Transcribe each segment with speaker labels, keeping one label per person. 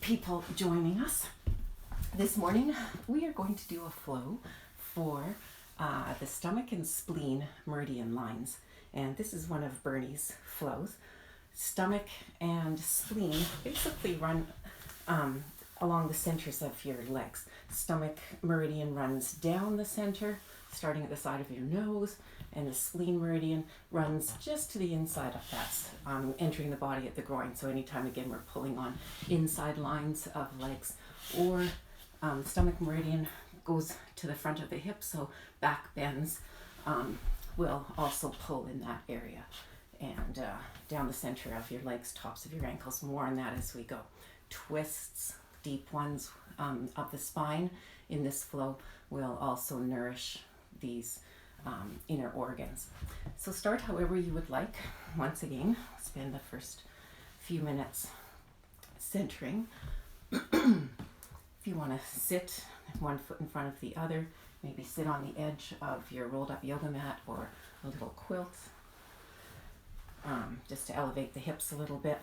Speaker 1: people joining us. This morning we are going to do a flow for the stomach and spleen meridian lines, and this is one of Bernie's flows. Stomach and spleen basically run along the centers of your legs. Stomach meridian runs down the center, starting at the side of your nose, and the spleen meridian runs just to the inside of that, entering the body at the groin. So anytime, again, we're pulling on inside lines of legs, or stomach meridian goes to the front of the hip, so back bends will also pull in that area, and down the center of your legs, tops of your ankles. More on that as we go. Twists, deep ones of the spine in this flow will also nourish these inner organs. So start however you would like. Once again, spend the first few minutes centering. If you want to sit one foot in front of the other, maybe sit on the edge of your rolled up yoga mat or a little quilt, just to elevate the hips a little bit.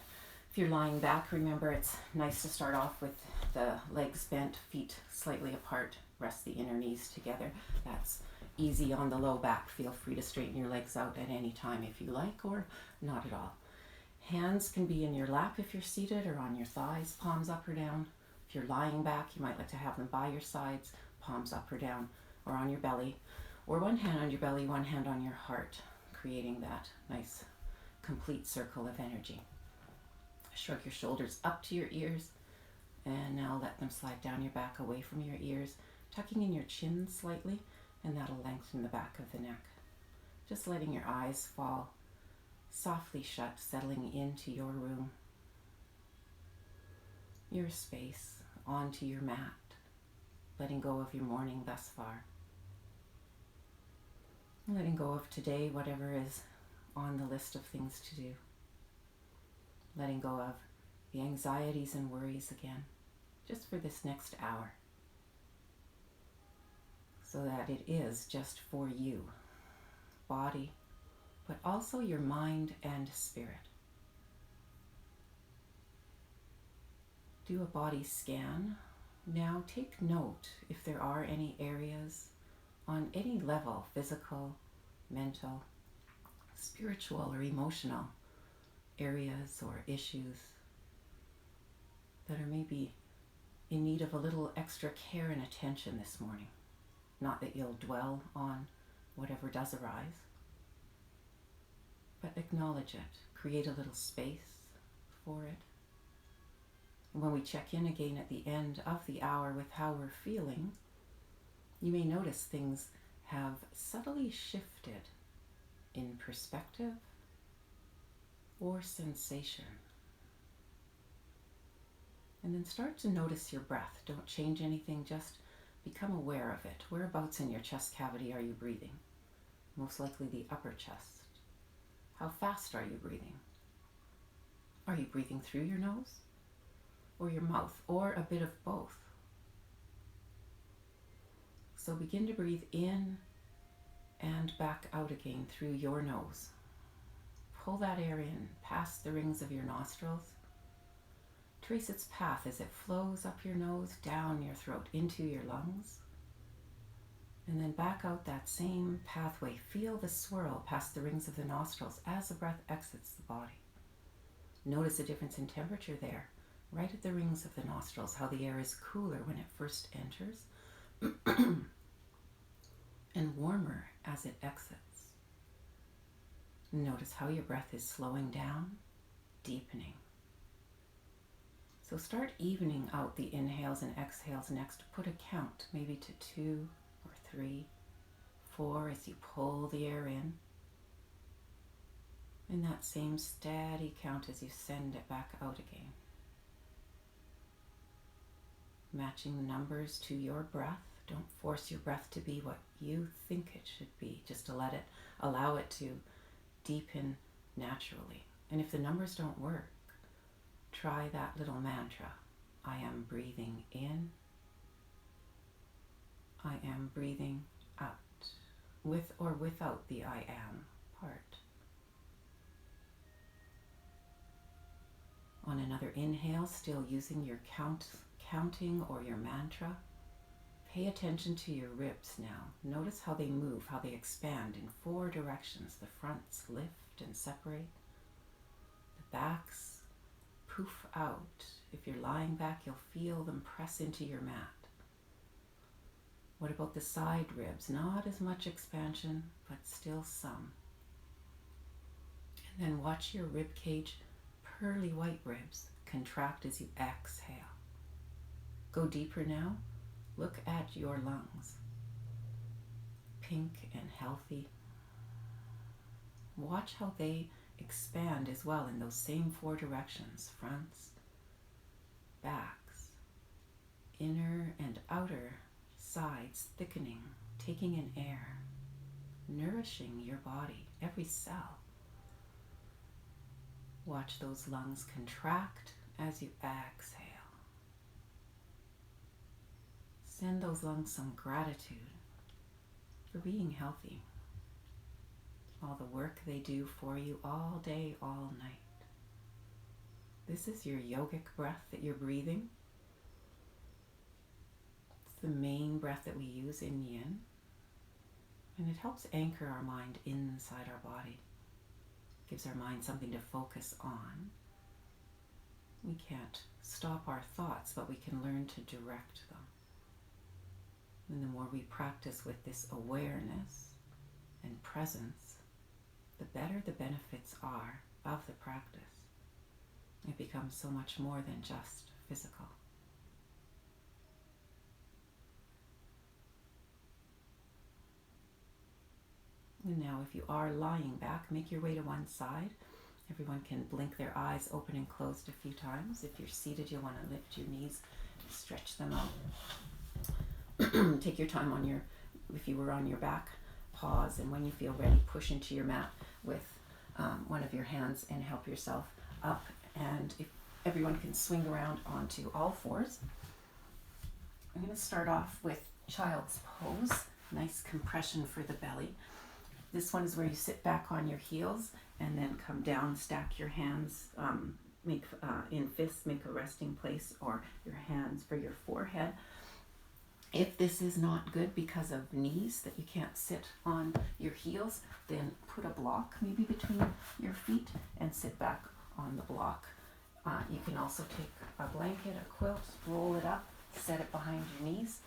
Speaker 1: If you're lying back, remember it's nice to start off with the legs bent, feet slightly apart, rest the inner knees together. That's easy on the low back. Feel free to straighten your legs out at any time if you like, or not at all. Hands can be in your lap if you're seated, or on your thighs, palms up or down. If you're lying back, you might like to have them by your sides, palms up or down, or on your belly, or one hand on your belly, one hand on your heart, creating that nice complete circle of energy. Shrug your shoulders up to your ears, and now let them slide down your back away from your ears, tucking in your chin slightly, and that'll lengthen the back of the neck. Just letting your eyes fall softly shut, settling into your room, your space, onto your mat, letting go of your morning thus far. Letting go of today, whatever is on the list of things to do. Letting go of the anxieties and worries again, just for this next hour, so that it is just for you, body, but also your mind and spirit. Do a body scan. Now take note if there are any areas on any level, physical, mental, spiritual, or emotional areas or issues that are maybe in need of a little extra care and attention this morning. Not that you'll dwell on whatever does arise, but acknowledge it. Create a little space for it. And when we check in again at the end of the hour with how we're feeling, you may notice things have subtly shifted in perspective or sensation. And then start to notice your breath. Don't change anything, just become aware of it. Whereabouts in your chest cavity are you breathing? Most likely the upper chest. How fast are you breathing? Are you breathing through your nose or your mouth, or a bit of both? So begin to breathe in and back out again through your nose. Pull that air in past the rings of your nostrils. Trace its path as it flows up your nose, down your throat, into your lungs. And then back out that same pathway. Feel the swirl past the rings of the nostrils as the breath exits the body. Notice a difference in temperature there, right at the rings of the nostrils, how the air is cooler when it first enters and warmer as it exits. Notice how your breath is slowing down, deepening. So start evening out the inhales and exhales next. Put a count, maybe to 2 or 3, 4 as you pull the air in. And that same steady count as you send it back out again. Matching the numbers to your breath. Don't force your breath to be what you think it should be. Just to allow it to deepen naturally. And if the numbers don't work, try that little mantra. I am breathing in. I am breathing out. With or without the I am part. On another inhale, still using your counting or your mantra, pay attention to your ribs now. Notice how they move, how they expand in 4 directions. The fronts lift and separate. The backs poof out. If you're lying back, you'll feel them press into your mat. What about the side ribs? Not as much expansion, but still some. And then watch your rib cage, pearly white ribs, contract as you exhale. Go deeper now. Look at your lungs. Pink and healthy. Watch how they expand as well in those same 4 directions. Fronts, backs, inner and outer sides thickening, taking in air, nourishing your body, every cell. Watch those lungs contract as you exhale. Send those lungs some gratitude for being healthy. All the work they do for you all day, all night. This is your yogic breath that you're breathing. It's the main breath that we use in yin. And it helps anchor our mind inside our body. Gives our mind something to focus on. We can't stop our thoughts, but we can learn to direct them. And the more we practice with this awareness and presence, the better the benefits are of the practice. It becomes so much more than just physical. And now if you are lying back, make your way to one side. Everyone can blink their eyes open and closed a few times. If you're seated, you'll want to lift your knees, stretch them out. Take your time on if you were on your back, pause, and when you feel ready, push into your mat with one of your hands and help yourself up. And if everyone can swing around onto all 4s. I'm going to start off with child's pose. Nice compression for the belly. This one is where you sit back on your heels and then come down, stack your hands, make in fists, make a resting place, or your hands for your forehead. If this is not good because of knees, that you can't sit on your heels, then put a block maybe between your feet and sit back on the block. You can also take a blanket, a quilt, roll it up, set it behind your knees,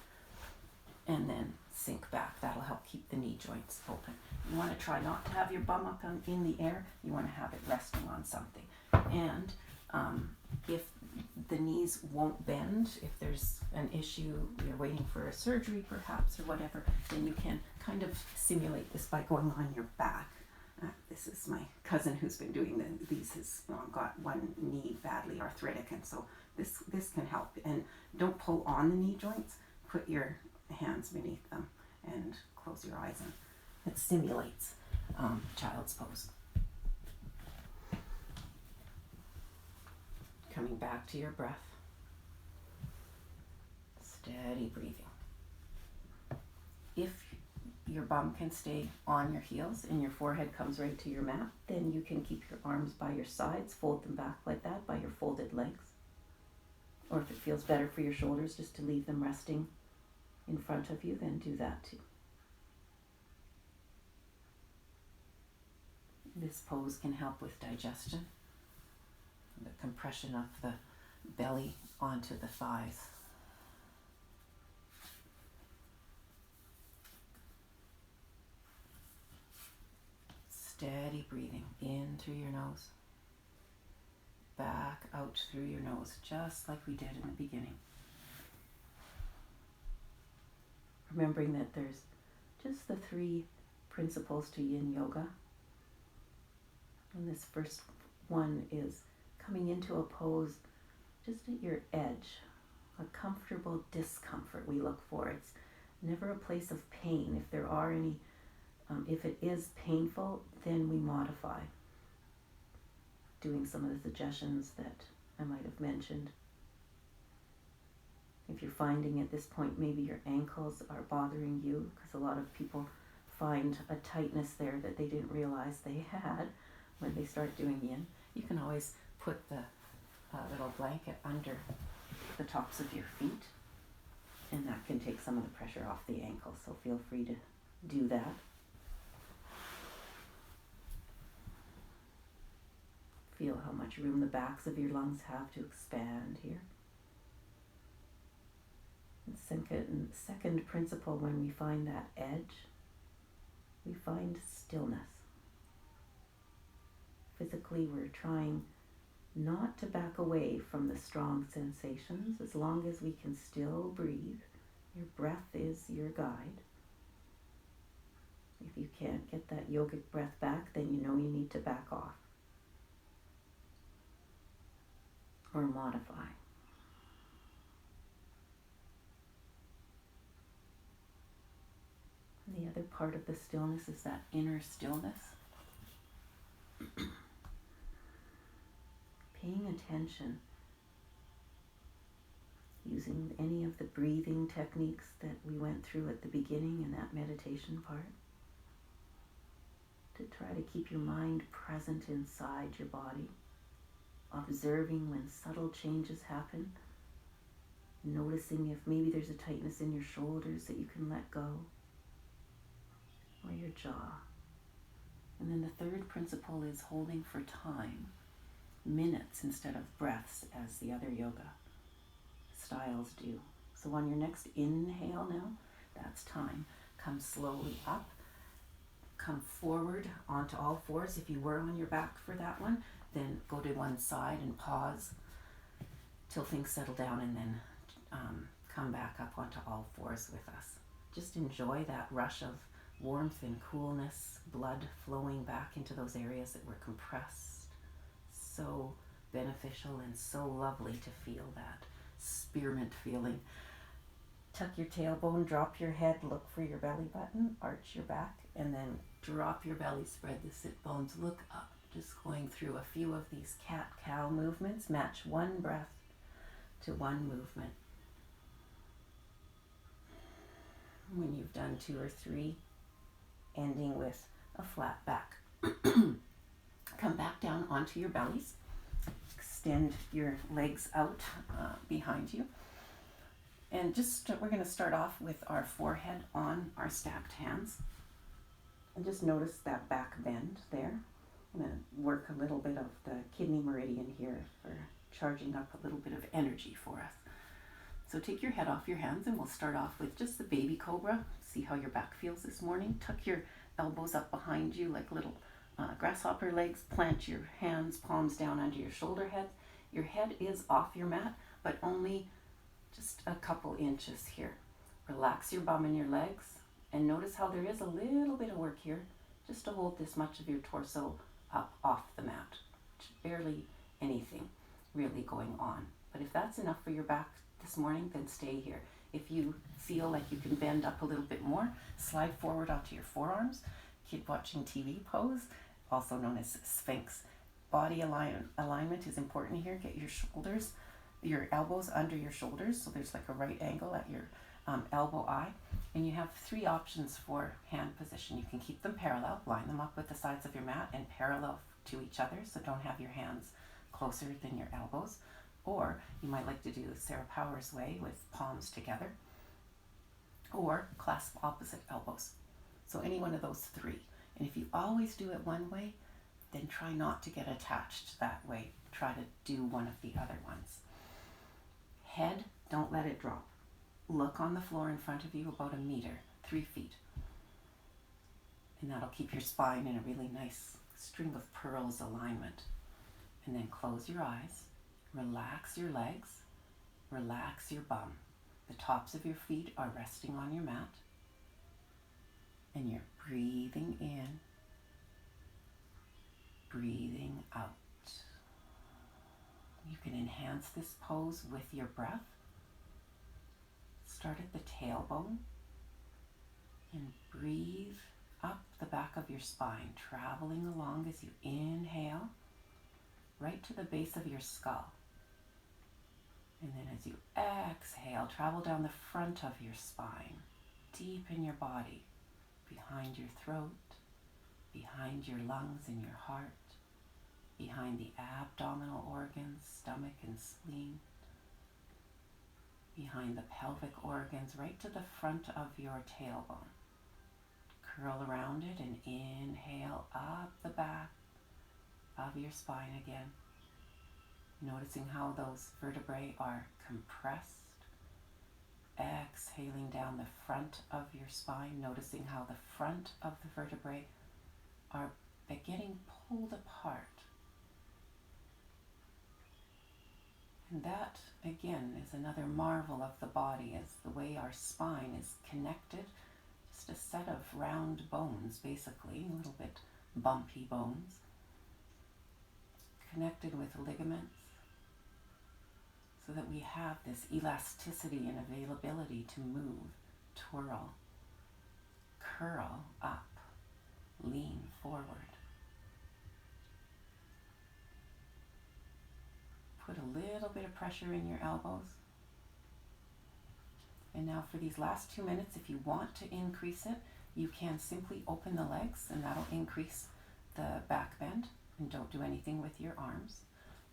Speaker 1: and then sink back. That'll help keep the knee joints open. You want to try not to have your bum up in the air. You want to have it resting on something. And if the knees won't bend, if there's an issue, you're waiting for a surgery perhaps or whatever, then you can kind of simulate this by going on your back. This is my cousin who's been doing these, has got one knee badly arthritic, and so this can help. And don't pull on the knee joints, put your hands beneath them and close your eyes, and it simulates child's pose. Coming back to your breath. Steady breathing. If your bum can stay on your heels and your forehead comes right to your mat, then you can keep your arms by your sides, fold them back like that by your folded legs. Or if it feels better for your shoulders just to leave them resting in front of you, then do that too. This pose can help with digestion, the compression of the belly onto the thighs. Steady breathing in through your nose, back out through your nose, just like we did in the beginning. Remembering that there's just the 3 principles to yin yoga. And this first one is coming into a pose just at your edge, a comfortable discomfort we look for. It's never a place of pain. If there are any, if it is painful, then we modify, doing some of the suggestions that I might have mentioned. If you're finding at this point maybe your ankles are bothering you, because a lot of people find a tightness there that they didn't realize they had when they start doing yin, you can always put the a little blanket under the tops of your feet, and that can take some of the pressure off the ankles, so feel free to do that. Feel how much room the backs of your lungs have to expand here. And second principle, when we find that edge, we find stillness. Physically, we're trying not to back away from the strong sensations as long as we can still breathe. Your breath is your guide. If you can't get that yogic breath back, then you know you need to back off or modify. And the other part of the stillness is that inner stillness. Paying attention, using any of the breathing techniques that we went through at the beginning in that meditation part, to try to keep your mind present inside your body, observing when subtle changes happen, noticing if maybe there's a tightness in your shoulders that you can let go, or your jaw. And then the third principle is holding for time, minutes instead of breaths as the other yoga styles do. So on your next inhale now, that's time. Come slowly up, come forward onto all fours. If you were on your back for that one, then go to one side and pause till things settle down, and then come back up onto all fours with us. Just enjoy that rush of warmth and coolness, blood flowing back into those areas that were compressed. So beneficial and so lovely to feel that spearmint feeling. Tuck your tailbone, drop your head, look for your belly button, arch your back, and then drop your belly, spread the sit bones, look up. Just going through a few of these cat-cow movements. Match one breath to one movement. When you've done 2 or 3, ending with a flat back. Come back down onto your bellies. Extend your legs out behind you. And we're going to start off with our forehead on our stacked hands. And just notice that back bend there. I'm going to work a little bit of the kidney meridian here for charging up a little bit of energy for us. So take your head off your hands, and we'll start off with just the baby cobra. See how your back feels this morning. Tuck your elbows up behind you like little grasshopper legs. Plant your hands, palms down under your shoulder head. Your head is off your mat, but only just a couple inches here. Relax your bum and your legs, and notice how there is a little bit of work here just to hold this much of your torso up off the mat. Barely anything really going on. But if that's enough for your back this morning, then stay here. If you feel like you can bend up a little bit more, slide forward onto your forearms. Kid watching TV pose, also known as Sphinx. Body alignment is important here. Get your elbows under your shoulders, so there's like a right angle at your elbow eye. And you have 3 options for hand position. You can keep them parallel, line them up with the sides of your mat and parallel to each other, so don't have your hands closer than your elbows. Or you might like to do Sarah Powers' way with palms together, or clasp opposite elbows. So any one of those 3. And if you always do it one way, then try not to get attached that way. Try to do one of the other ones. Head, don't let it drop. Look on the floor in front of you about 1 meter, 3 feet. And that'll keep your spine in a really nice string of pearls alignment. And then close your eyes. Relax your legs, relax your bum. The tops of your feet are resting on your mat, and you're breathing in, breathing out. You can enhance this pose with your breath. Start at the tailbone and breathe up the back of your spine, traveling along as you inhale right to the base of your skull. And then as you exhale, travel down the front of your spine, deep in your body, behind your throat, behind your lungs and your heart. behind the abdominal organs, stomach and spleen, behind the pelvic organs, right to the front of your tailbone. Curl around it and inhale up the back of your spine again. Noticing how those vertebrae are compressed. Exhaling down the front of your spine, noticing how the front of the vertebrae are getting pulled apart. And that, again, is another marvel of the body, is the way our spine is connected. Just a set of round bones, basically, a little bit bumpy bones, connected with ligaments, so that we have this elasticity and availability to move, twirl, curl up, lean forward. Put a little bit of pressure in your elbows. And now for these last 2 minutes, if you want to increase it, you can simply open the legs and that'll increase the back bend, and don't do anything with your arms.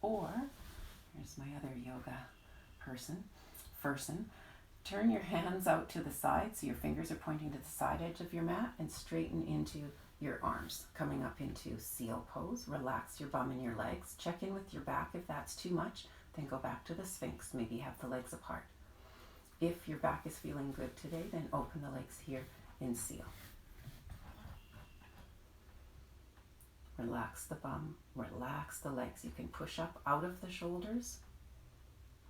Speaker 1: Or, here's my other yoga person, turn your hands out to the side so your fingers are pointing to the side edge of your mat, and straighten into your arms, coming up into seal pose. Relax your bum and your legs. Check in with your back. If that's too much, then go back to the Sphinx. Maybe have the legs apart. If your back is feeling good today, then open the legs here in seal. Relax the bum, relax the legs. You can push up out of the shoulders,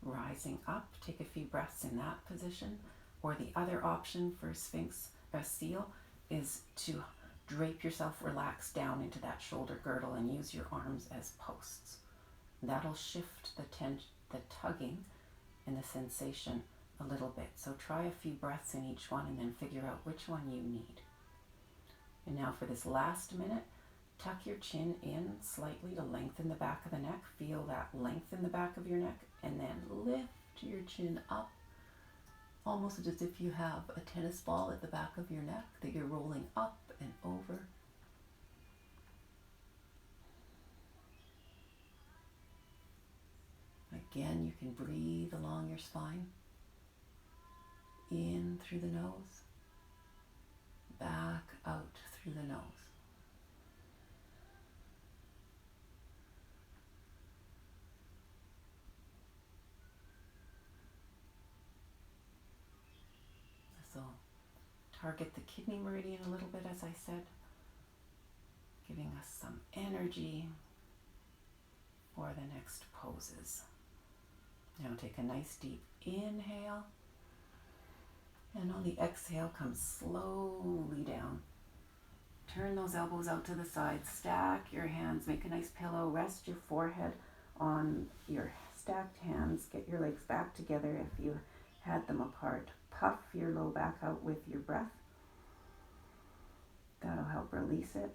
Speaker 1: rising up. Take a few breaths in that position. Or the other option for Sphinx seal is to drape yourself, relax down into that shoulder girdle, and use your arms as posts. That'll shift the tugging and the sensation a little bit. So try a few breaths in each one and then figure out which one you need. And now for this last minute, tuck your chin in slightly to lengthen the back of the neck. Feel that length in the back of your neck, and then lift your chin up, almost as if you have a tennis ball at the back of your neck that you're rolling up and over. Again, you can breathe along your spine. In through the nose, back out through the nose. So target the kidney meridian a little bit, as I said, giving us some energy for the next poses. Now take a nice deep inhale. And on the exhale, come slowly down. Turn those elbows out to the side. Stack your hands. Make a nice pillow. Rest your forehead on your stacked hands. Get your legs back together if you had them apart. Puff your low back out with your breath. That'll help release it.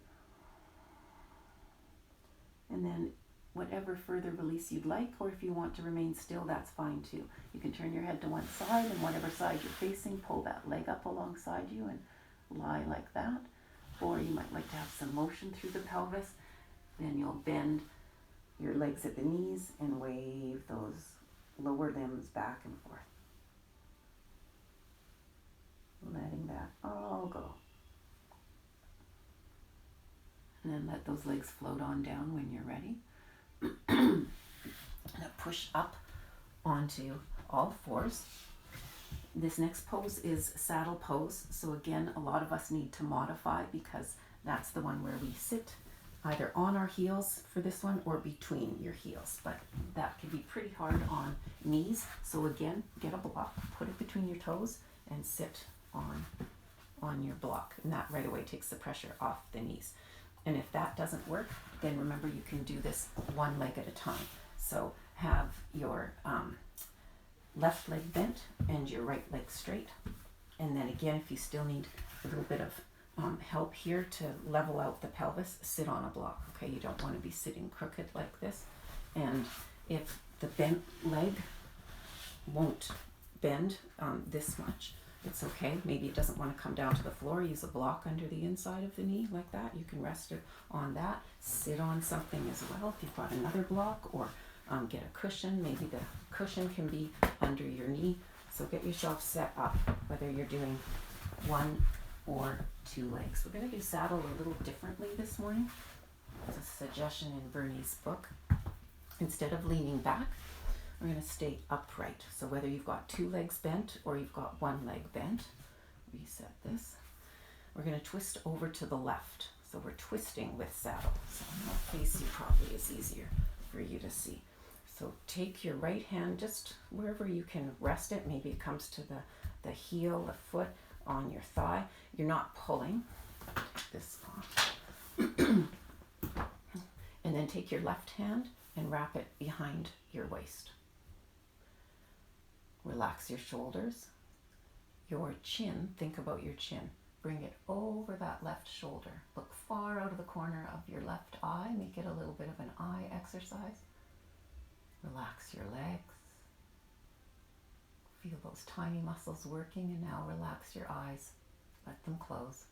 Speaker 1: And then whatever further release you'd like, or if you want to remain still, that's fine too. You can turn your head to one side, and whatever side you're facing, pull that leg up alongside you and lie like that. Or you might like to have some motion through the pelvis. Then you'll bend your legs at the knees and wave those lower limbs back and forth. Letting that all go. And then let those legs float on down when you're ready. Now push up onto all fours. This next pose is saddle pose. So again, a lot of us need to modify, because that's the one where we sit either on our heels for this one or between your heels. But that can be pretty hard on knees. So again, get a block, put it between your toes, and sit on your block. And that right away takes the pressure off the knees. And if that doesn't work, then remember you can do this one leg at a time. So have your left leg bent and your right leg straight. And then again, if you still need a little bit of help here to level out the pelvis, sit on a block. Okay, you don't want to be sitting crooked like this. And if the bent leg won't bend this much, It's okay. Maybe it doesn't want to come down to the floor. Use a block under the inside of the knee like that. You can rest it on that. Sit on something as well if you've got another block, or get a cushion. Maybe the cushion can be under your knee. So get yourself set up, whether you're doing one or two legs. We're going to do saddle a little differently this morning. It's a suggestion in Bernie's book. Instead of leaning back, we're going to stay upright. So whether you've got two legs bent or you've got one leg bent, reset this. We're going to twist over to the left. So we're twisting with saddle. So I'll face you probably is easier for you to see. So take your right hand just wherever you can rest it. Maybe it comes to the heel, the foot, on your thigh. You're not pulling. Take this off. And then take your left hand and wrap it behind your waist. Relax your shoulders. Your chin, think about your chin. Bring it over that left shoulder. Look far out of the corner of your left eye. Make it a little bit of an eye exercise. Relax your legs. Feel those tiny muscles working, and now relax your eyes. Let them close.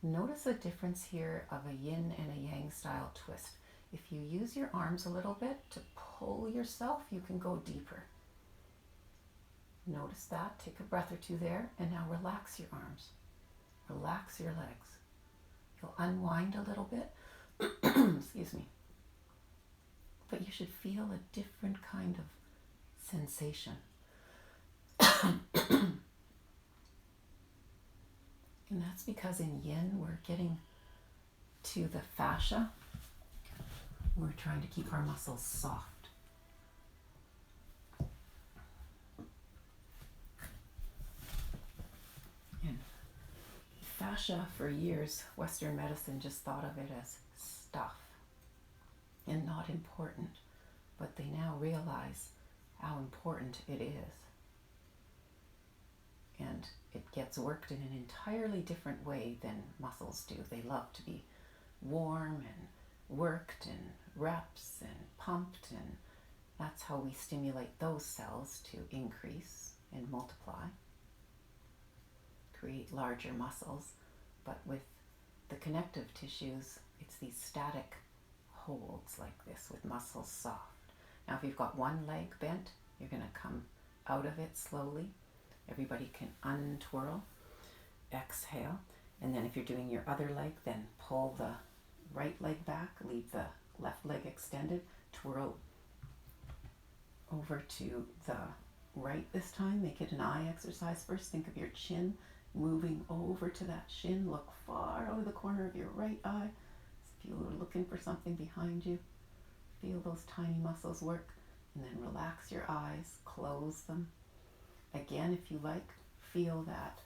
Speaker 1: Notice a difference here of a yin and a yang style twist. If you use your arms a little bit to pull yourself, you can go deeper. Notice that. Take a breath or two there, and now relax your arms. Relax your legs. You'll unwind a little bit. Excuse me. But you should feel a different kind of sensation. And that's because in yin, we're getting to the fascia. We're trying to keep our muscles soft. And fascia, for years, Western medicine just thought of it as stuff and not important. But they now realize how important it is. And it gets worked in an entirely different way than muscles do. They love to be warm and worked and reps and pumped, and that's how we stimulate those cells to increase and multiply, create larger muscles. But with the connective tissues, it's these static holds like this with muscles soft. Now if you've got one leg bent, you're going to come out of it slowly. Everybody can untwirl, exhale, and then if you're doing your other leg, then pull the right leg back, leave the left leg extended, twirl over to the right this time. Make it an eye exercise first. Think of your chin moving over to that shin. Look far out of the corner of your right eye. If you were looking for something behind you, feel those tiny muscles work, and then relax your eyes, close them. Again, if you like, feel that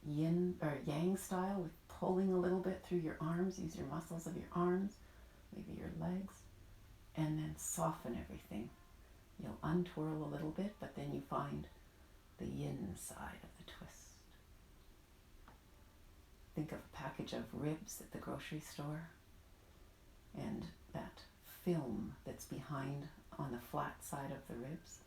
Speaker 1: yin or yang style with pulling a little bit through your arms. Use your muscles of your arms, maybe your legs, and then soften everything. You'll untwirl a little bit, but then you find the yin side of the twist. Think of a package of ribs at the grocery store and that film that's behind on the flat side of the ribs.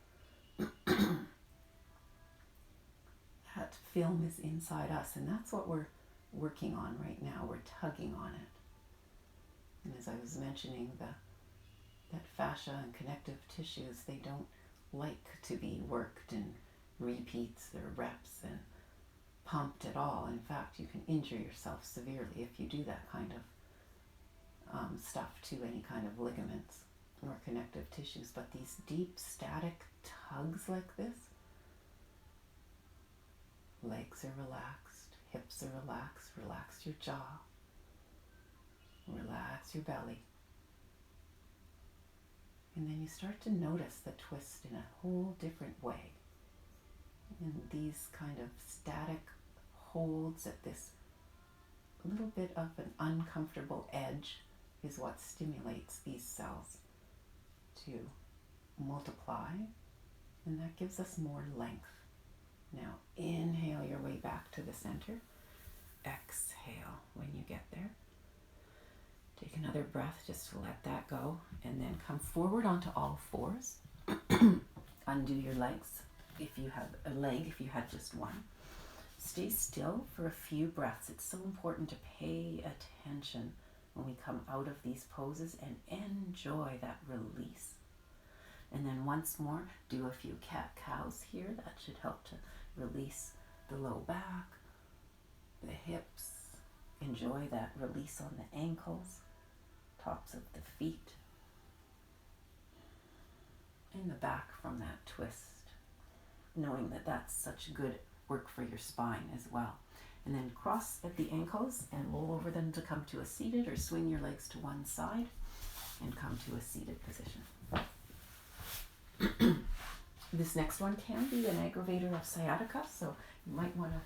Speaker 1: That film is inside us, and that's what we're working on right now. We're tugging on it. And as I was mentioning, that fascia and connective tissues, they don't like to be worked in repeats or reps and pumped at all. In fact, you can injure yourself severely if you do that kind of stuff to any kind of ligaments or connective tissues. But these deep static tugs like this, legs are relaxed, hips are relaxed, relax your jaw, relax your belly. And then you start to notice the twist in a whole different way. And these kind of static holds at this little bit of an uncomfortable edge is what stimulates these cells to multiply, and that gives us more length. Now inhale your way back to the center. Exhale when you get there. Take another breath just to let that go, and then come forward onto all fours. Undo your legs. if you have a leg, if you had just one. Stay still for a few breaths. It's so important to pay attention when we come out of these poses and enjoy that release. And then once more, do a few cat-cows here. That should help to release the low back, the hips. Enjoy that release on the ankles, tops of the feet, and the back from that twist, knowing that that's such good work for your spine as well. And then cross at the ankles and roll over them to come to a seated, or swing your legs to one side and come to a seated position. This next one can be an aggravator of sciatica, so you might want to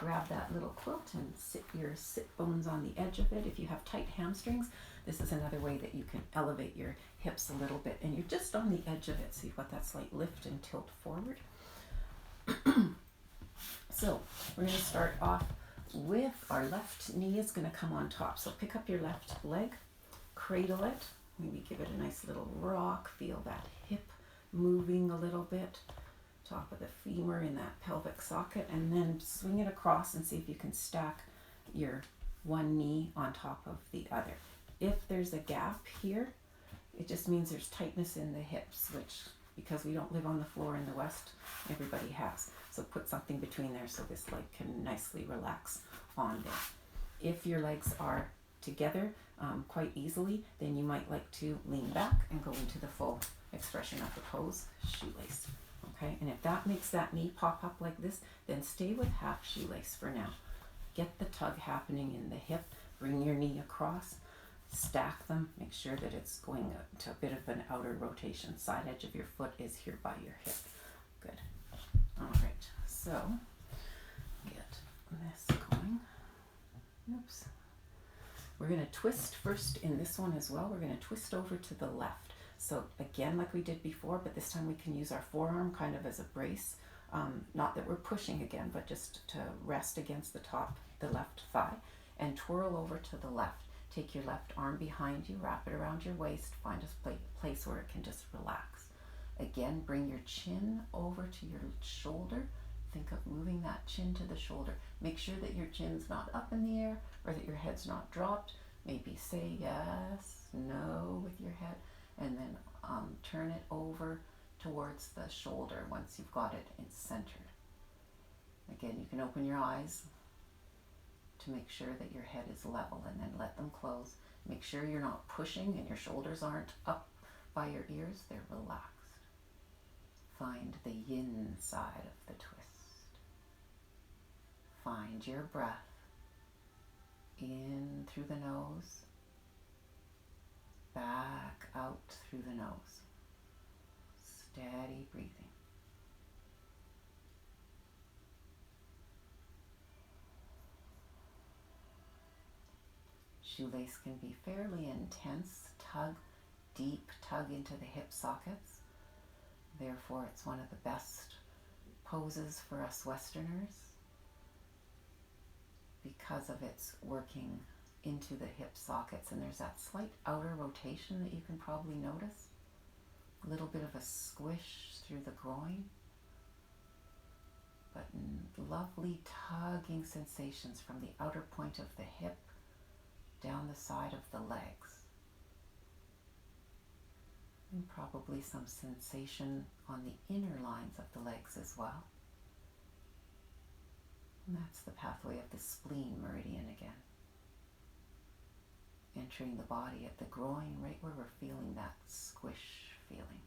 Speaker 1: grab that little quilt and sit your sit bones on the edge of it. If you have tight hamstrings, this is another way that you can elevate your hips a little bit, and you're just on the edge of it, so you've got that slight lift and tilt forward. So we're going to start off with our left knee is going to come on top. So pick up your left leg, cradle it, maybe give it a nice little rock, feel that hip moving a little bit, top of the femur in that pelvic socket, and then swing it across and see if you can stack your one knee on top of the other. If there's a gap here, it just means there's tightness in the hips, which, because we don't live on the floor in the West, everybody has. So put something between there so this leg can nicely relax on there. If your legs are together quite easily, then you might like to lean back and go into the full expression of the pose, shoelace. Okay, and if that makes that knee pop up like this, then stay with half shoelace for now. Get the tug happening in the hip, bring your knee across, stack them, make sure that it's going to a bit of an outer rotation. Side edge of your foot is here by your hip. Good. All right, so get this going. Oops. We're going to twist first in this one as well. We're going to twist over to the left. So again, like we did before, but this time we can use our forearm kind of as a brace. Not that we're pushing again, but just to rest against the top, the left thigh, and twirl over to the left. Take your left arm behind you, wrap it around your waist, find a place where it can just relax. Again, bring your chin over to your shoulder. Think of moving that chin to the shoulder. Make sure that your chin's not up in the air or that your head's not dropped. Maybe say yes, no with your head, and then turn it over towards the shoulder once you've got it centered. Again, you can open your eyes to make sure that your head is level, and then let them close. Make sure you're not pushing and your shoulders aren't up by your ears, they're relaxed. Find the yin side of the twist. Find your breath in through the nose, back out through the nose. Steady breathing. Shoelace can be fairly intense. Tug, deep tug into the hip sockets. Therefore, it's one of the best poses for us Westerners because of its working into the hip sockets. And there's that slight outer rotation that you can probably notice. A little bit of a squish through the groin. But lovely tugging sensations from the outer point of the hip down the side of the legs. And probably some sensation on the inner lines of the legs as well. And that's the pathway of the Spleen Meridian again. Entering the body at the groin, right where we're feeling that squish feeling.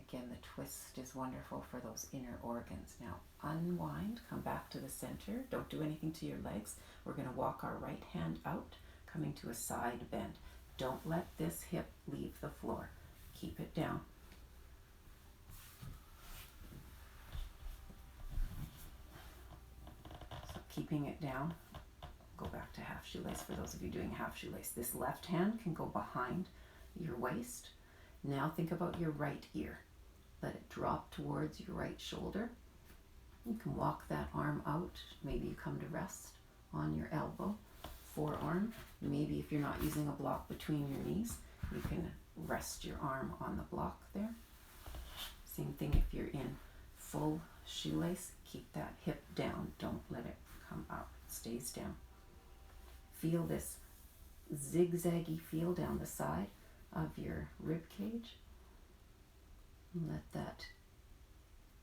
Speaker 1: Again, the twist is wonderful for those inner organs. Now unwind, come back to the center. Don't do anything to your legs. We're going to walk our right hand out, coming to a side bend. Don't let this hip leave the floor. Keep it down. So keeping it down, go back to half shoelace for those of you doing half shoelace. This left hand can go behind your waist. Now think about your right ear. Let it drop towards your right shoulder. You can walk that arm out. Maybe you come to rest on your elbow, forearm. Maybe if you're not using a block between your knees, you can rest your arm on the block there. Same thing if you're in full shoelace, keep that hip down. Don't let it come up. It stays down. Feel this zigzaggy feel down the side of your rib cage. Let that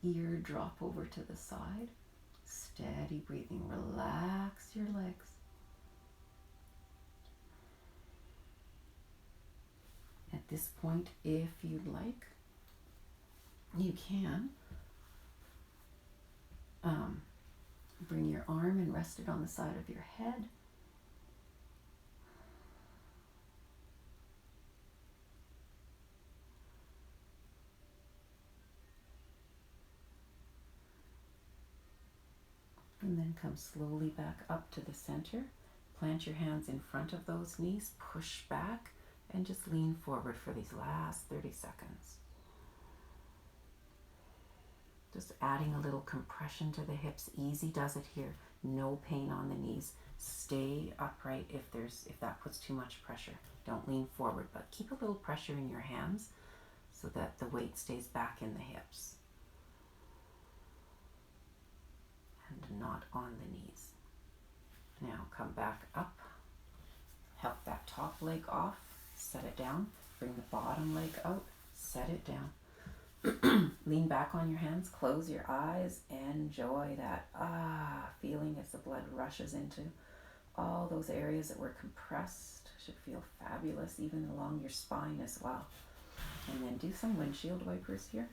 Speaker 1: ear drop over to the side. Steady breathing. Relax your legs. At this point, if you'd like, you can bring your arm and rest it on the side of your head. And then come slowly back up to the center. Plant your hands in front of those knees, push back, and just lean forward for these last 30 seconds. Just adding a little compression to the hips. Easy does it here. No pain on the knees. Stay upright if that puts too much pressure. Don't lean forward, but keep a little pressure in your hands so that the weight stays back in the hips and not on the knees. Now come back up. Help that top leg off. Set it down. Bring the bottom leg out. Set it down. Lean back on your hands, close your eyes, enjoy that feeling as the blood rushes into all those areas that were compressed. Should feel fabulous even along your spine as well. And then do some windshield wipers here.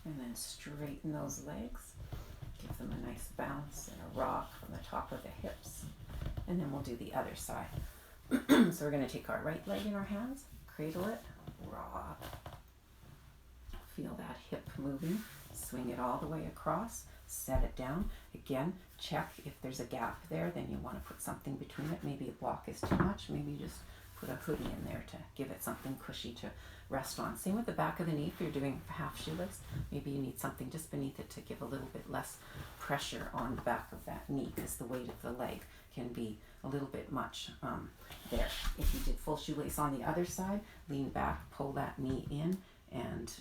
Speaker 1: And then straighten those legs. Give them a nice bounce and a rock from the top of the hips. And then we'll do the other side. So we're going to take our right leg in our hands, cradle it, rock. Feel that hip moving. Swing it all the way across. Set it down. Again, check if there's a gap there, then you want to put something between it. Maybe a block is too much. Maybe just put a hoodie in there to give it something cushy to rest on. Same with the back of the knee. If you're doing half shoelace, maybe you need something just beneath it to give a little bit less pressure on the back of that knee, because the weight of the leg can be a little bit much there. If you did full shoelace on the other side, lean back, pull that knee in, and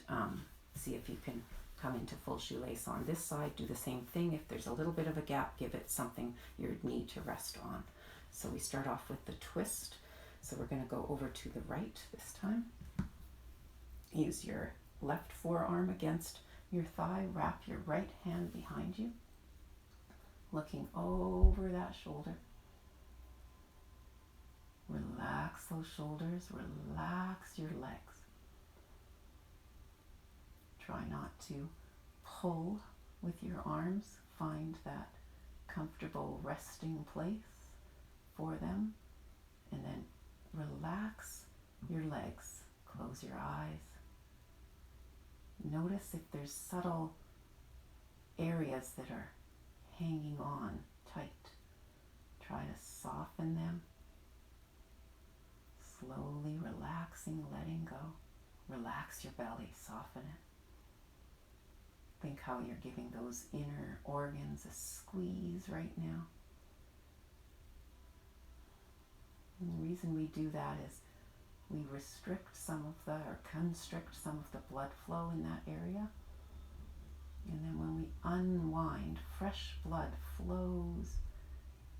Speaker 1: see if you can come into full shoelace on this side. Do the same thing. If there's a little bit of a gap, give it something your knee to rest on. So we start off with the twist. So we're going to go over to the right this time. Use your left forearm against your thigh. Wrap your right hand behind you, looking over that shoulder. Relax those shoulders. Relax your legs. Try not to pull with your arms. Find that comfortable resting place for them. And then relax your legs. Close your eyes. Notice if there's subtle areas that are hanging on tight. Try to soften them. Slowly relaxing, letting go. Relax your belly, soften it. Think how you're giving those inner organs a squeeze right now. And the reason we do that is we restrict some of the, or constrict some of the blood flow in that area. And then when we unwind, fresh blood flows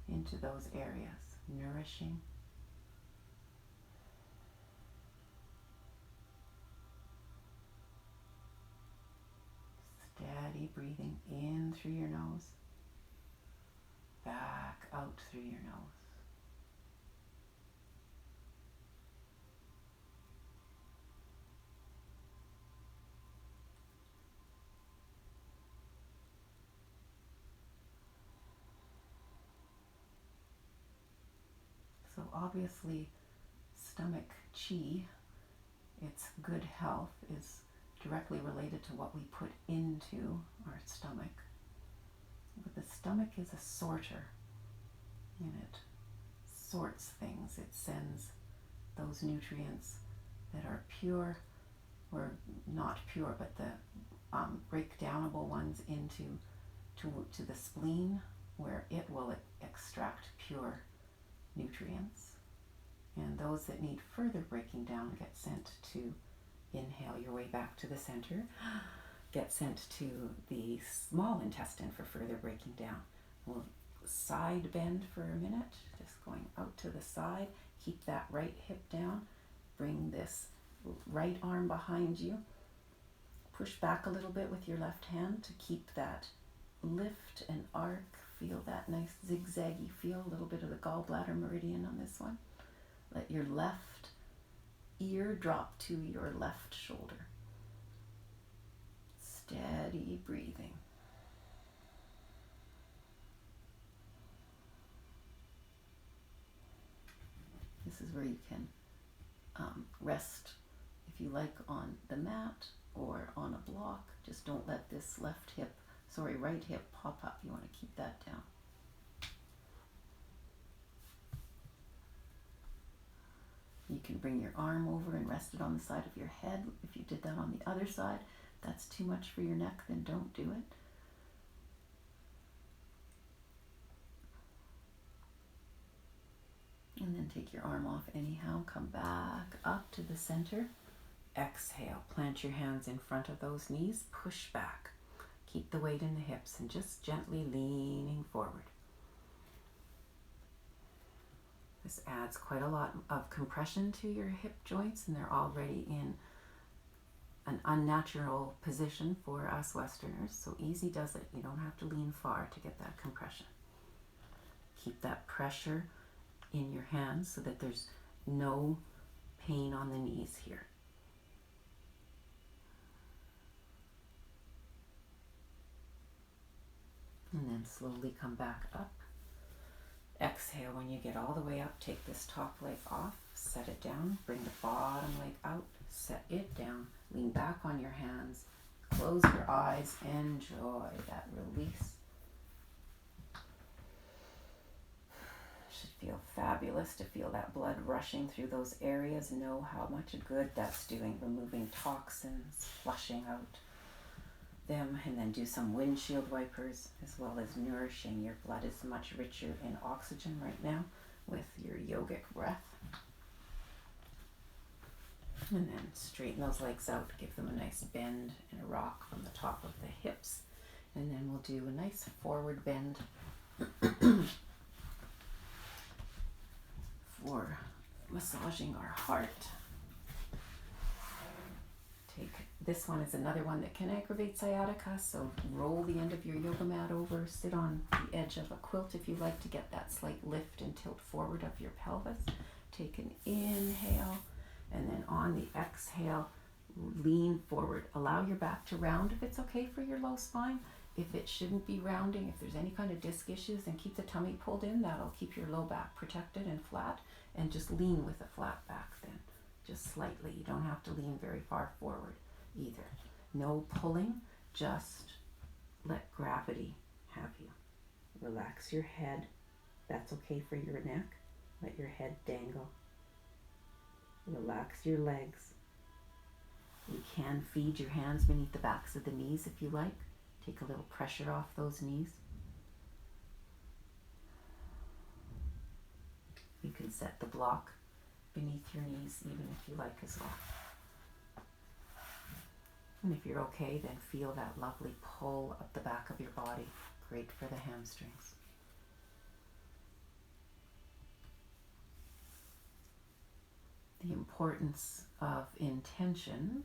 Speaker 1: into those areas, nourishing. Steady breathing in through your nose, back out through your nose. So obviously, stomach chi, its good health, is directly related to what we put into our stomach. But the stomach is a sorter, and it sorts things. It sends those nutrients that are pure, or not pure, but the breakdownable ones into to the spleen, where it will extract pure nutrients. And those that need further breaking down get sent to, inhale your way back to the center, get sent to the small intestine for further breaking down. We'll side bend for a minute, just going out to the side. Keep that right hip down. Bring this right arm behind you. Push back a little bit with your left hand to keep that lift and arc. Feel that nice zigzaggy feel, a little bit of the gallbladder meridian on this one. Let your left ear drop to your left shoulder. Steady breathing. This is where you can rest, if you like, on the mat or on a block. Just don't let this right hip pop up. You want to keep that down. You can bring your arm over and rest it on the side of your head. If you did that on the other side, if that's too much for your neck, then don't do it. And then take your arm off anyhow. Come back up to the center. Exhale. Plant your hands in front of those knees. Push back. Keep the weight in the hips and just gently leaning forward. This adds quite a lot of compression to your hip joints, and they're already in an unnatural position for us Westerners. So easy does it. You don't have to lean far to get that compression. Keep that pressure in your hands so that there's no pain on the knees here. And then slowly come back up. Exhale. When you get all the way up, take this top leg off, set it down, bring the bottom leg out, set it down, lean back on your hands, close your eyes, enjoy that release. Should feel fabulous to feel that blood rushing through those areas. Know how much good that's doing, removing toxins, flushing out them, and then do some windshield wipers, as well as nourishing. Your blood is much richer in oxygen right now with your yogic breath. And then straighten those legs out, give them a nice bend and a rock from the top of the hips. And then we'll do a nice forward bend for massaging our heart. This one is another one that can aggravate sciatica, so roll the end of your yoga mat over, sit on the edge of a quilt if you like to get that slight lift and tilt forward of your pelvis. Take an inhale, and then on the exhale, lean forward. Allow your back to round if it's okay for your low spine. If it shouldn't be rounding, if there's any kind of disc issues, then keep the tummy pulled in. That'll keep your low back protected and flat, and just lean with a flat back then, just slightly. You don't have to lean very far forward either. No pulling, just let gravity have you. Relax your head. That's okay for your neck. Let your head dangle. Relax your legs. You can feed your hands beneath the backs of the knees if you like. Take a little pressure off those knees. You can set the block beneath your knees even if you like as well. And if you're okay, then feel that lovely pull up the back of your body. Great for the hamstrings. The importance of intention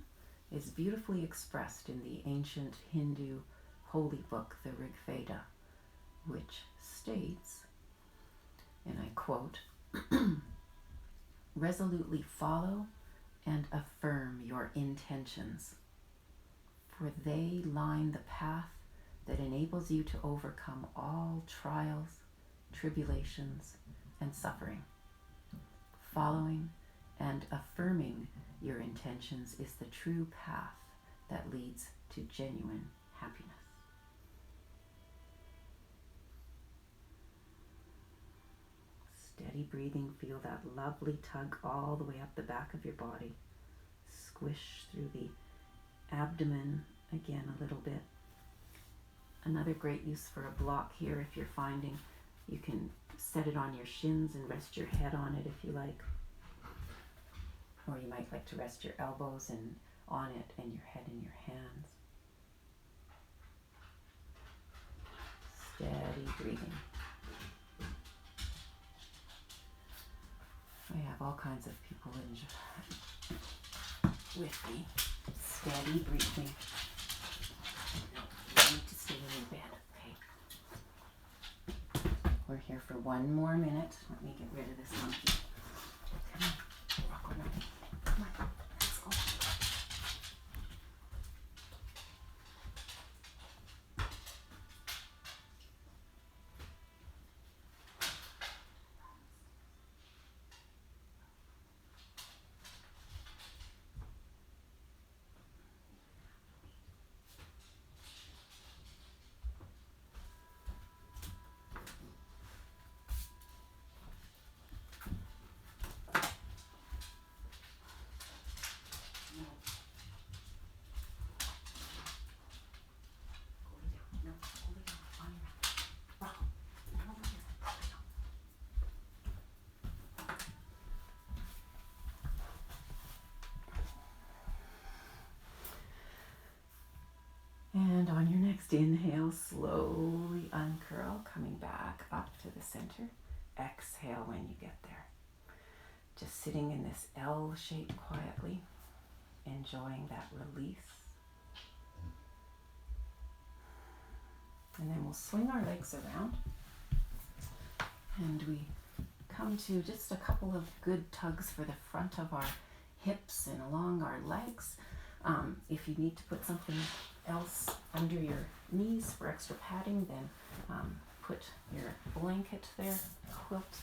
Speaker 1: is beautifully expressed in the ancient Hindu holy book, the Rig Veda, which states, and I quote, "Resolutely follow and affirm your intentions, for they line the path that enables you to overcome all trials, tribulations, and suffering. Following and affirming your intentions is the true path that leads to genuine happiness." Steady breathing, feel that lovely tug all the way up the back of your body. Squish through the abdomen again a little bit. Another great use for a block here, if you're finding You can set it on your shins and rest your head on it if you like. Or you might like to rest your elbows and on it and your head in your hands. Steady breathing. I have all kinds of people with me. Steady breathing. You need to stay in your bed, okay? We're here for one more minute. Let me get rid of this monkey. Come on, rock on. Come on, let's go. And on your next inhale, slowly uncurl, coming back up to the center. Exhale when you get there. Just sitting in this L shape quietly, enjoying that release. And then we'll swing our legs around. And we come to just a couple of good tugs for the front of our hips and along our legs. If you need to put something else under your knees for extra padding, then put your blanket there, quilt.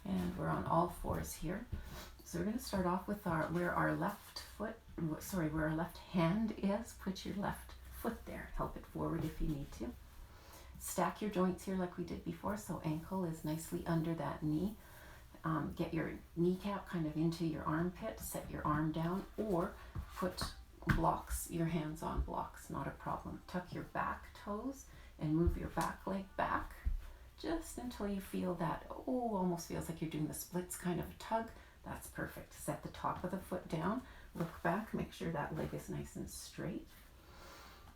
Speaker 1: And we're on all fours here. So we're going to start off with where our left hand is. Put your left foot there. Help it forward if you need to. Stack your joints here like we did before, so ankle is nicely under that knee. Get your kneecap kind of into your armpit, set your arm down, or put blocks, your hands on blocks, not a problem. Tuck your back toes and move your back leg back just until you feel that, almost feels like you're doing the splits kind of a tug. That's perfect. Set the top of the foot down, look back, make sure that leg is nice and straight.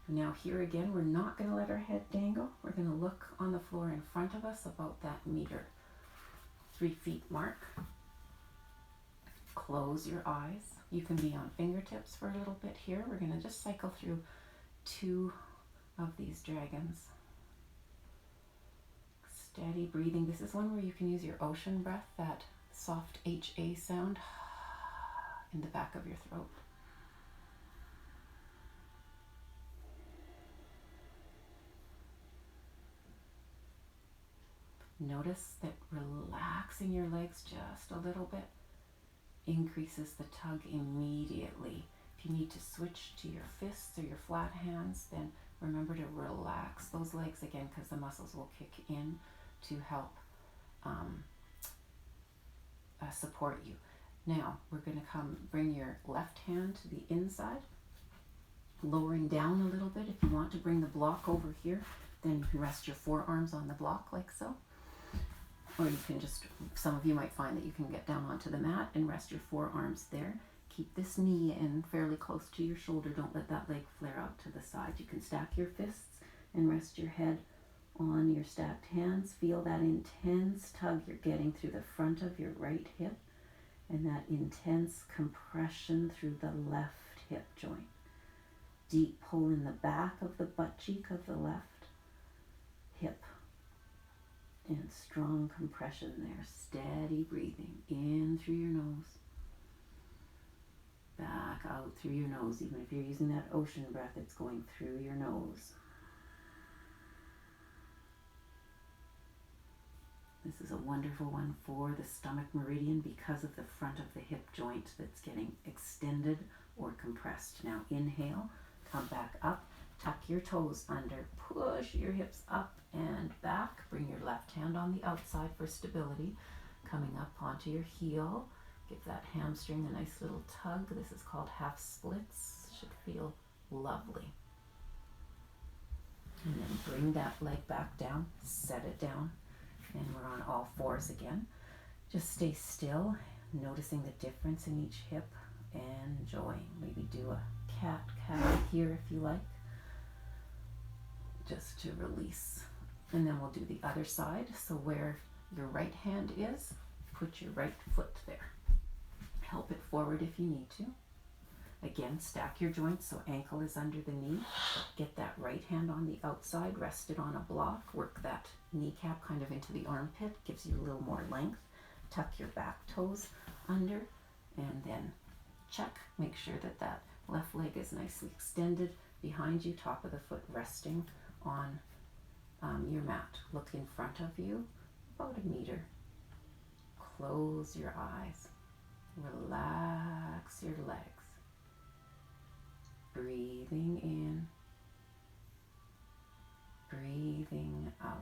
Speaker 1: Now here again, we're not going to let our head dangle. We're going to look on the floor in front of us about that 3 feet mark. Close your eyes. You can be on fingertips for a little bit here. We're going to just cycle through 2 of these dragons. Steady breathing. This is one where you can use your ocean breath, that soft HA sound in the back of your throat. Notice that relaxing your legs just a little bit increases the tug immediately. If you need to switch to your fists or your flat hands, then remember to relax those legs again, because the muscles will kick in to help support you. Now we're going to bring your left hand to the inside, lowering down a little bit. If you want to bring the block over here, then you can rest your forearms on the block like so. Or you can just, some of you might find that you can get down onto the mat and rest your forearms there. Keep this knee in fairly close to your shoulder. Don't let that leg flare out to the side. You can stack your fists and rest your head on your stacked hands. Feel that intense tug you're getting through the front of your right hip and that intense compression through the left hip joint. Deep pull in the back of the butt cheek of the left hip. And strong compression there. Steady breathing in through your nose. Back out through your nose. Even if you're using that ocean breath, it's going through your nose. This is a wonderful one for the stomach meridian because of the front of the hip joint that's getting extended or compressed. Now inhale, come back up. Tuck your toes under, push your hips up and back. Bring your left hand on the outside for stability. Coming up onto your heel. Give that hamstring a nice little tug. This is called half splits. Should feel lovely. And then bring that leg back down, set it down, and we're on all fours again. Just stay still, noticing the difference in each hip, and enjoying. Maybe do a cat-cow here if you like, just to release. And then we'll do the other side. So where your right hand is, put your right foot there. Help it forward if you need to. Again, stack your joints so ankle is under the knee. Get that right hand on the outside, rest it on a block. Work that kneecap kind of into the armpit, gives you a little more length. Tuck your back toes under, and then check. Make sure that that left leg is nicely extended behind you, top of the foot resting on your mat. Look in front of you, about 1 meter. Close your eyes. Relax your legs. Breathing in, breathing out.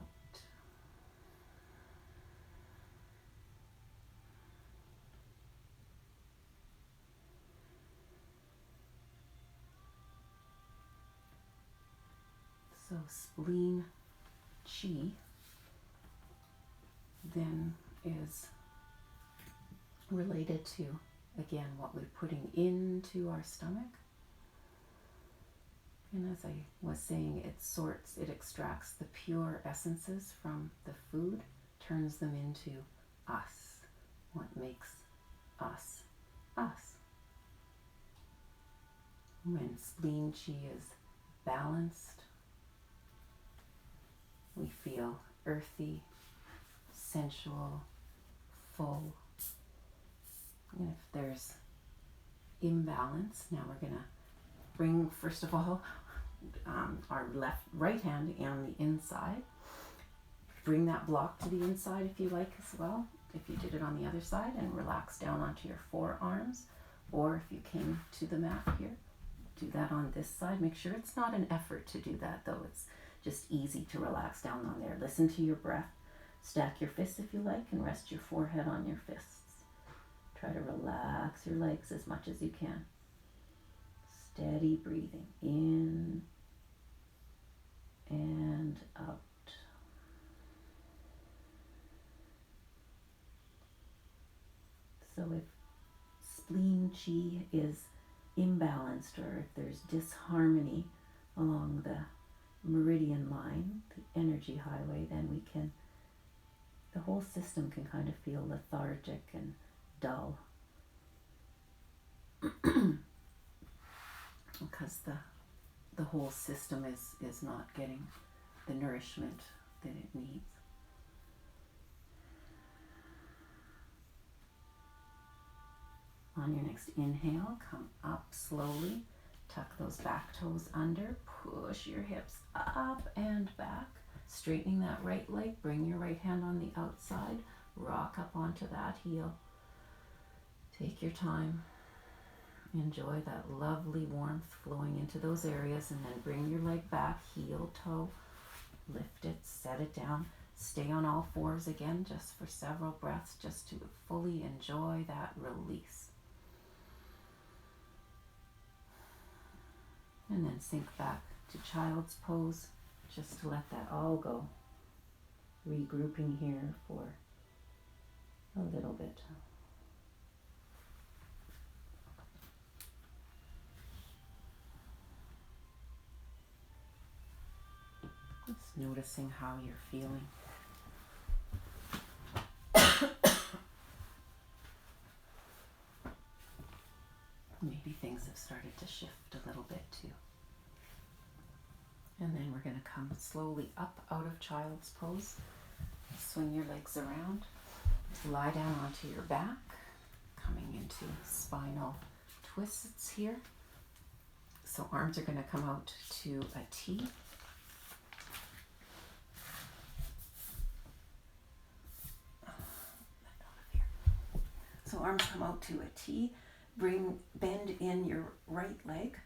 Speaker 1: So spleen chi then is related to, again, what we're putting into our stomach. And as I was saying, it extracts the pure essences from the food, turns them into us, what makes us, us. When spleen chi is balanced, we feel earthy, sensual, full. And if there's imbalance, now we're going to bring, first of all, our right hand on the inside. Bring that block to the inside if you like as well, if you did it on the other side, and relax down onto your forearms. Or if you came to the mat here, do that on this side. Make sure it's not an effort to do that though. It's just easy to relax down on there. Listen to your breath. Stack your fists if you like, and rest your forehead on your fists. Try to relax your legs as much as you can. Steady breathing in and out. So if spleen chi is imbalanced, or if there's disharmony along the meridian line, the energy highway, then the whole system can kind of feel lethargic and dull. Because the whole system is not getting the nourishment that it needs. On your next inhale, come up slowly. Tuck those back toes under. Push your hips up and back. Straightening that right leg. Bring your right hand on the outside. Rock up onto that heel. Take your time. Enjoy that lovely warmth flowing into those areas, and then bring your leg back, heel, toe, lift it, set it down. Stay on all fours again just for several breaths, just to fully enjoy that release. And then sink back to child's pose, just to let that all go. Regrouping here for a little bit. Just noticing how you're feeling. Maybe things have started to shift a little bit too. And then we're going to come slowly up out of child's pose. Swing your legs around. Lie down onto your back, coming into spinal twists here. So arms are going to come out to a T. So arms come out to a T. Bend in your right leg.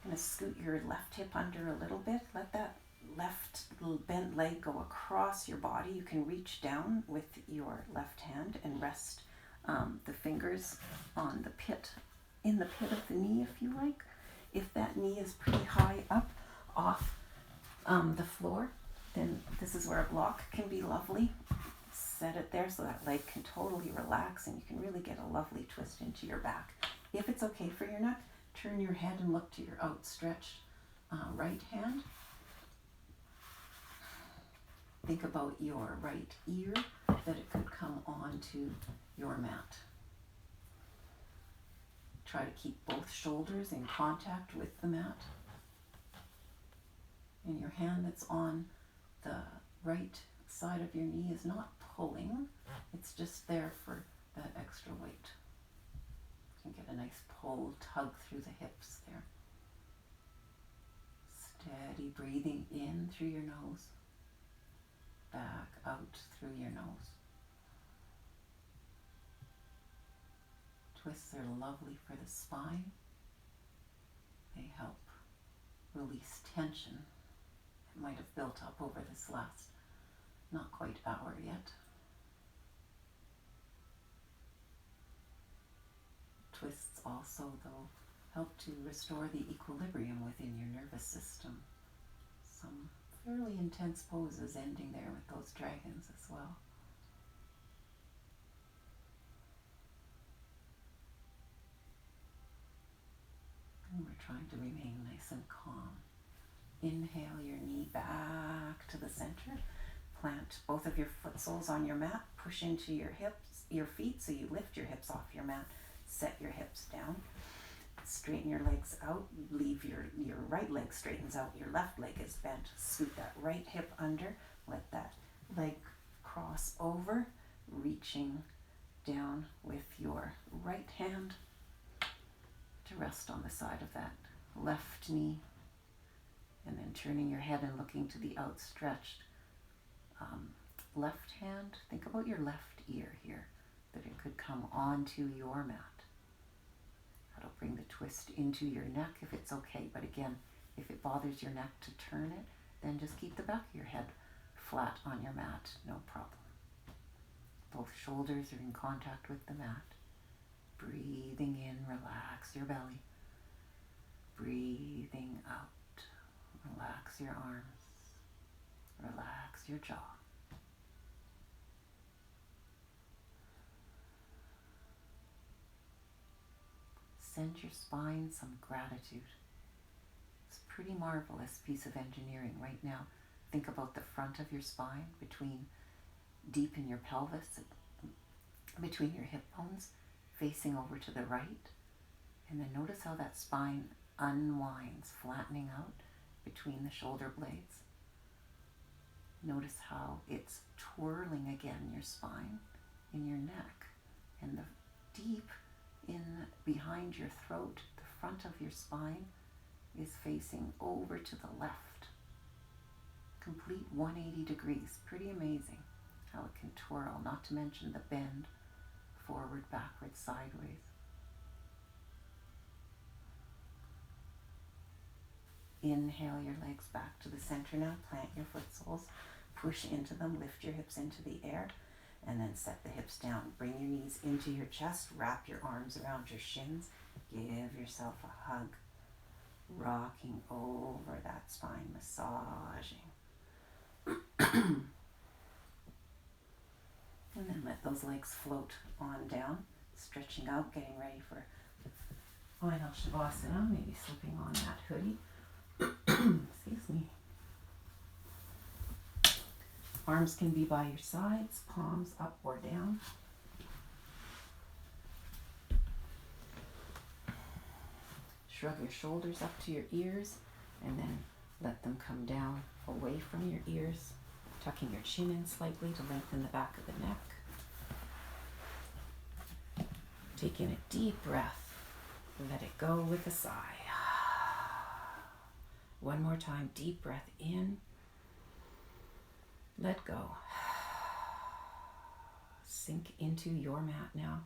Speaker 1: Going to scoot your left hip under a little bit. Let that left bent leg go across your body. You can reach down with your left hand and rest the fingers on the pit, in the pit of the knee if you like. If that knee is pretty high up off the floor, then this is where a block can be lovely. Set it there so that leg can totally relax and you can really get a lovely twist into your back. If it's okay for your neck, turn your head and look to your outstretched right hand. Think about your right ear, that it could come onto your mat. Try to keep both shoulders in contact with the mat. And your hand that's on the right side of your knee is not pulling, it's just there for that extra weight. You can get a nice pull, tug through the hips there. Steady breathing in through your nose, back out through your nose. Twists are lovely for the spine. They help release tension that might have built up over this last not quite hour yet. Twists also, though, help to restore the equilibrium within your nervous system. Some fairly intense poses ending there with those dragons as well. And we're trying to remain nice and calm. Inhale your knee back to the center. Plant both of your foot soles on your mat. Push into your hips, your feet, so you lift your hips off your mat. Set your hips down. Straighten your legs out. Leave your right leg straightens out. Your left leg is bent. Scoot that right hip under. Let that leg cross over. Reaching down with your right hand to rest on the side of that left knee. And then turning your head and looking to the outstretched left hand. Think about your left ear here, that it could come onto your mat. That'll bring the twist into your neck if it's okay. But again, if it bothers your neck to turn it, then just keep the back of your head flat on your mat, no problem. Both shoulders are in contact with the mat. Breathing in, relax your belly. Breathing out, relax your arms. Relax your jaw. Send your spine some gratitude. It's a pretty marvelous piece of engineering right now. Think about the front of your spine, deep in your pelvis, between your hip bones, facing over to the right. And then notice how that spine unwinds, flattening out between the shoulder blades. Notice how it's twirling again your spine in your neck, and the deep in behind your throat, the front of your spine is facing over to the left. Complete 180 degrees. Pretty amazing how it can twirl, not to mention the bend forward, backward, sideways. Inhale your legs back to the center now. Plant your foot soles. Push into them. Lift your hips into the air. And then set the hips down. Bring your knees into your chest. Wrap your arms around your shins. Give yourself a hug. Rocking over that spine. Massaging. And then let those legs float on down. Stretching out. Getting ready for final Shavasana. Maybe slipping on that hoodie. Excuse me. Arms can be by your sides, palms up or down. Shrug your shoulders up to your ears and then let them come down away from your ears, tucking your chin in slightly to lengthen the back of the neck. Take in a deep breath. Let it go with a sigh. One more time, deep breath in. Let go. Sink into your mat now.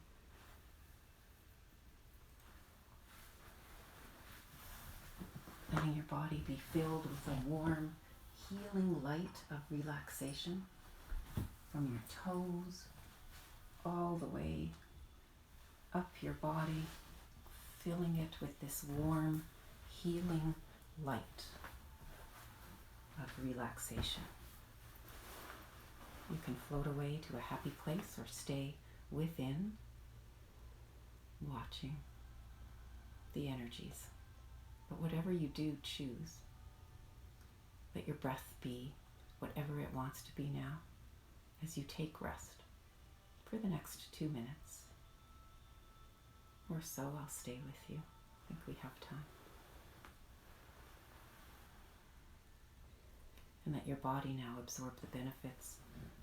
Speaker 1: Letting your body be filled with a warm, healing light of relaxation from your toes all the way up your body, filling it with this warm, healing light of relaxation. You can float away to a happy place or stay within, watching the energies. But whatever you do, choose. Let your breath be whatever it wants to be now as you take rest for the next 2 minutes or so. I'll stay with you. I think we have time. And let your body now absorb the benefits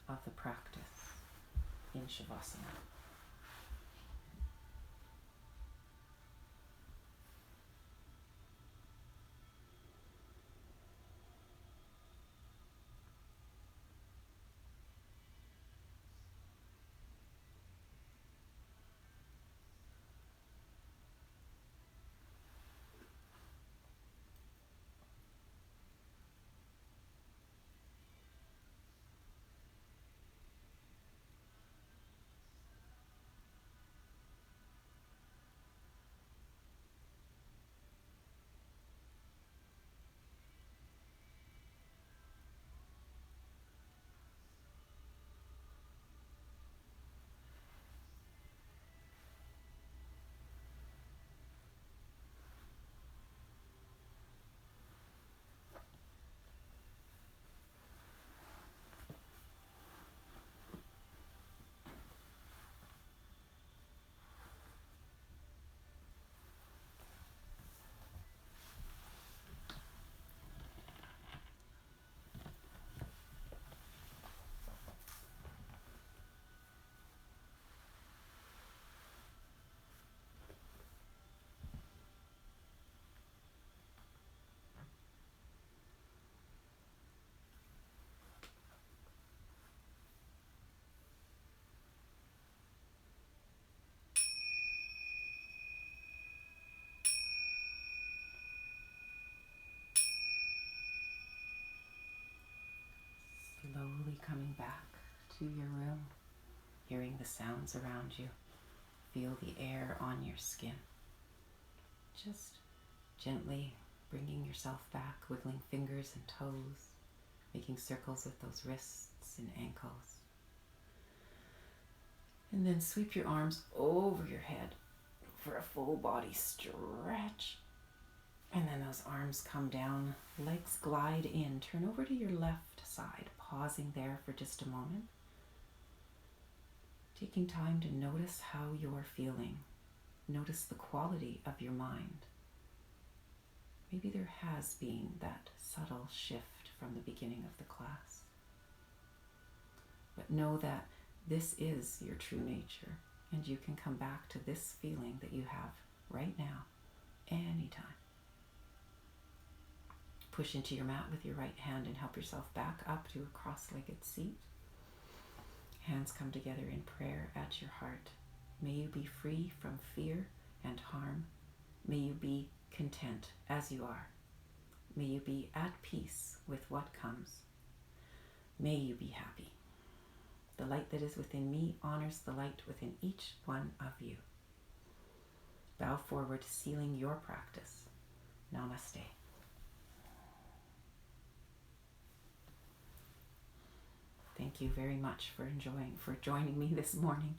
Speaker 1: of the practice in Shavasana. Slowly coming back to your room, hearing the sounds around you. Feel the air on your skin. Just gently bringing yourself back, wiggling fingers and toes, making circles with those wrists and ankles. And then sweep your arms over your head for a full body stretch. And then those arms come down, legs glide in. Turn over to your left side, pausing there for just a moment. Taking time to notice how you're feeling. Notice the quality of your mind. Maybe there has been that subtle shift from the beginning of the class. But know that this is your true nature, and you can come back to this feeling that you have right now, anytime. Push into your mat with your right hand and help yourself back up to a cross-legged seat. Hands come together in prayer at your heart. May you be free from fear and harm. May you be content as you are. May you be at peace with what comes. May you be happy. The light that is within me honors the light within each one of you. Bow forward, sealing your practice. Namaste. Thank you very much for joining me this morning.